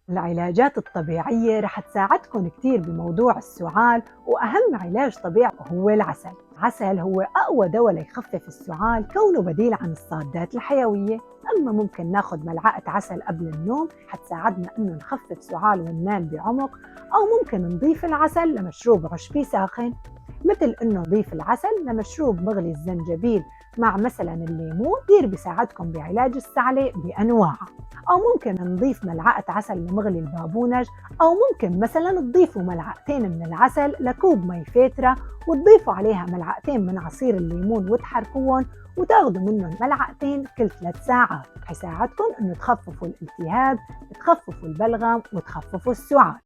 العلاجات الطبيعية رح تساعدكم كتير بموضوع السعال، وأهم علاج طبيعي هو العسل. العسل هو أقوى دواء ليخفف السعال كونه بديل عن الصادات الحيوية. أما ممكن ناخد ملعقة عسل قبل النوم حتساعدنا إنه نخفف سعال وننام بعمق، أو ممكن نضيف العسل لمشروب عشبي ساخن، مثل إنه نضيف العسل لمشروب مغلي الزنجبيل مع مثلا الليمون، كتير بيساعدكم بعلاج السعلة بأنواعها. أو ممكن نضيف ملعقة عسل لمغلي البابونج، أو ممكن مثلا تضيفوا ملعقتين من العسل لكوب مي فاترة وتضيفوا عليها ملعقتين من عصير الليمون وتحركوهم، وتاخذوا منهم ملعقتين كل 3 ساعات. حيساعدكم انه تخففوا الالتهاب، تخففوا البلغم، وتخففوا السعال.